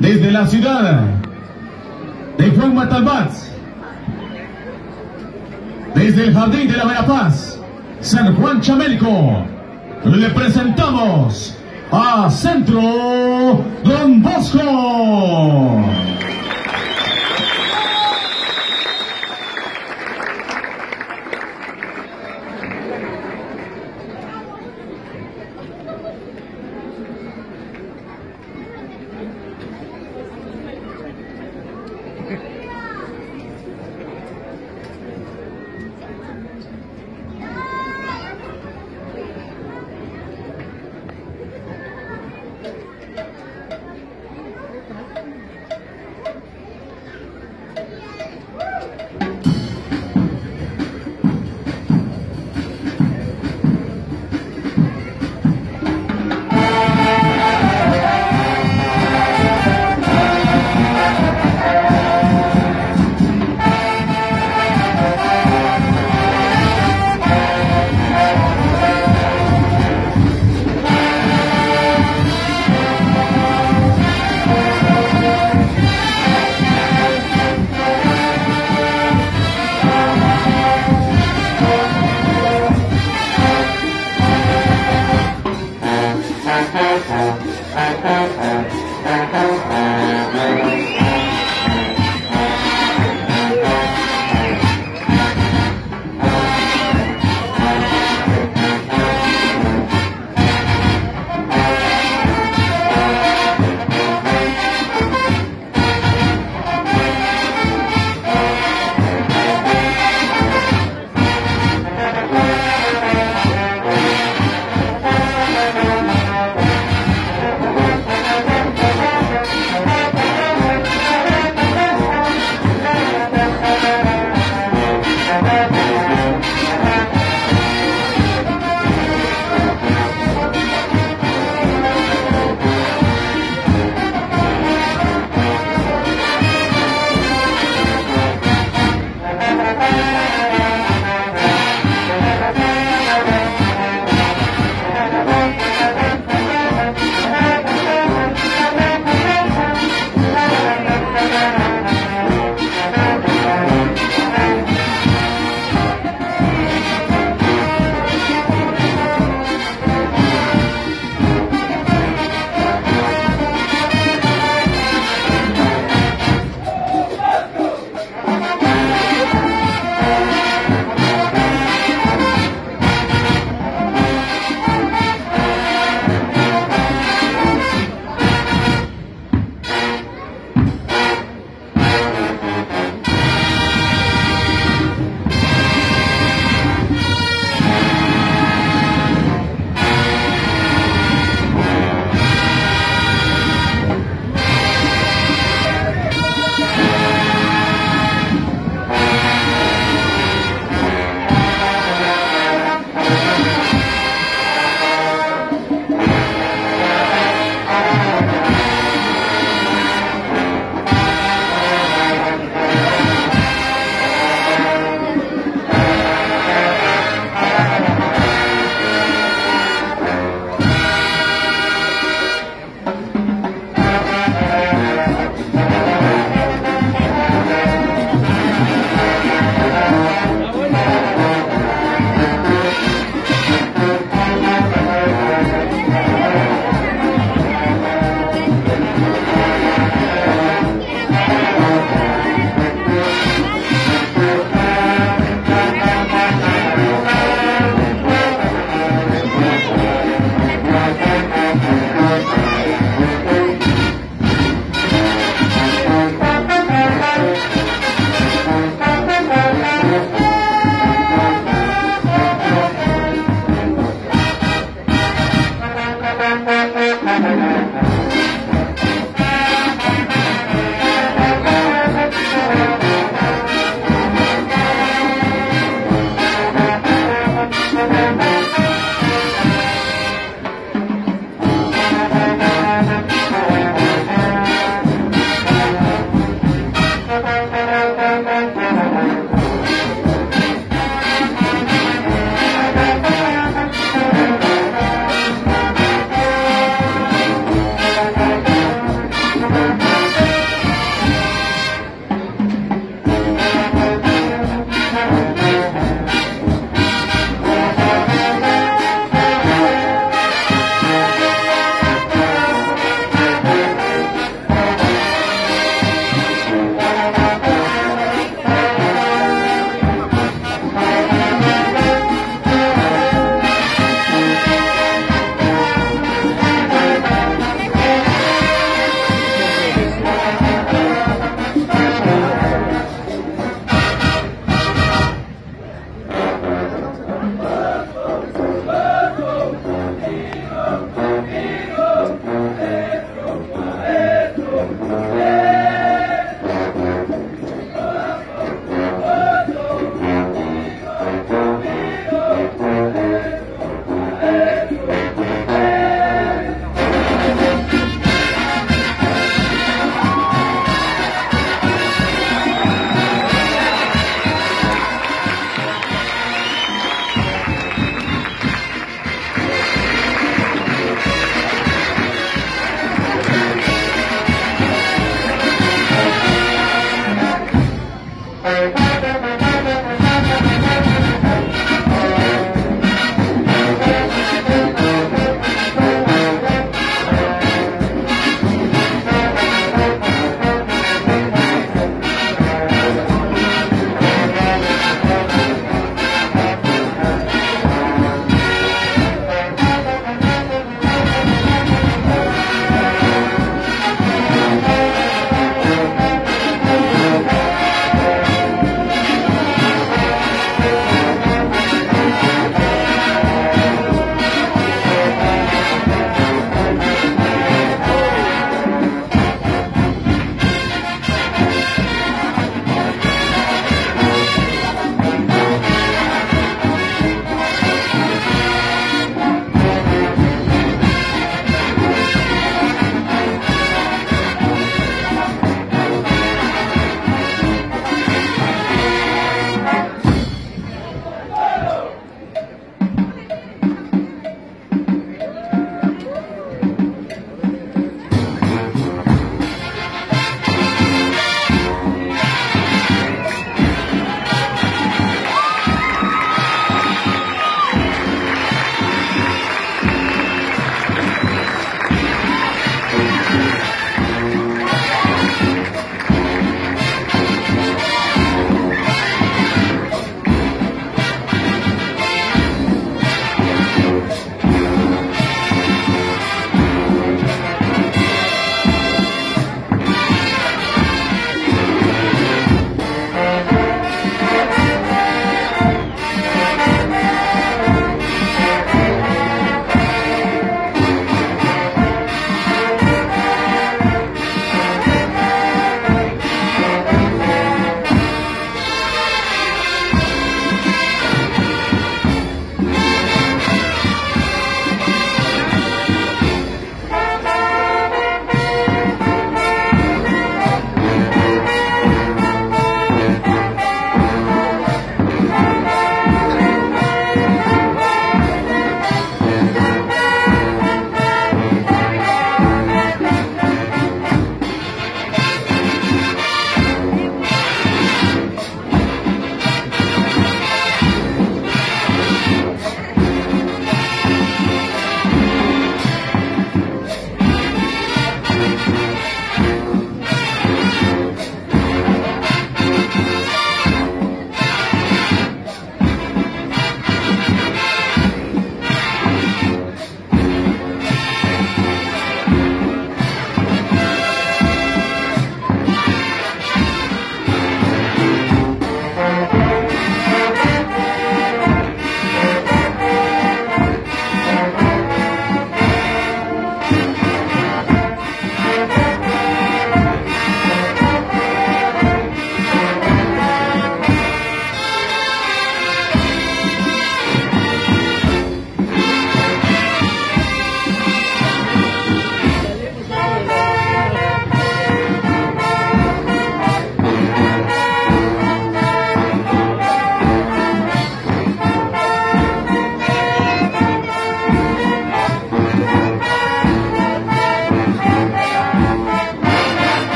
desde la ciudad de Juan Matalbat, desde el Jardín de la Verapaz, San Juan Chamelco, le presentamos a Centro Don Bosco.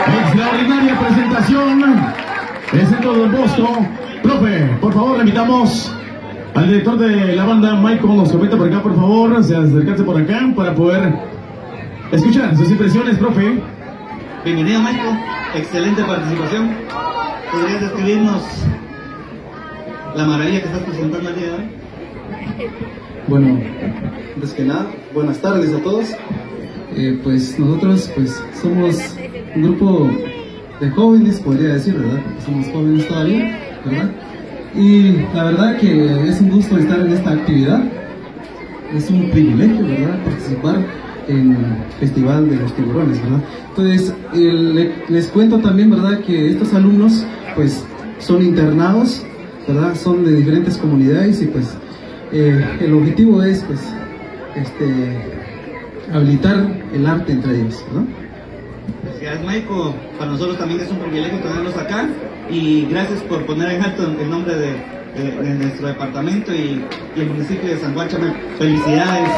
Extraordinaria presentación. Es en todo el Bosco. Profe, por favor, le invitamos al director de la banda, Michael, nos comenta por acá, por favor, se acercarse por acá para poder escuchar sus impresiones, profe. Bienvenido, Michael. Excelente participación. ¿Podrías describirnos la maravilla que estás presentando el día de hoy? Bueno, antes que nada, buenas tardes a todos. Pues nosotros somos un grupo de jóvenes, podría decir, ¿verdad? Somos jóvenes todavía, ¿verdad? Y la verdad que es un gusto estar en esta actividad. Es un privilegio, ¿verdad? Participar en el Festival de los Tiburones, ¿verdad? Entonces, les cuento también, ¿verdad? Que estos alumnos, pues, son internados, ¿verdad? Son de diferentes comunidades y, pues, el objetivo es, pues, habilitar el arte entre ellos, ¿no? Gracias, Michael. Para nosotros también es un privilegio tenerlos acá y gracias por poner en alto el nombre de nuestro departamento y el municipio de San Juan. Chamelco. Felicidades.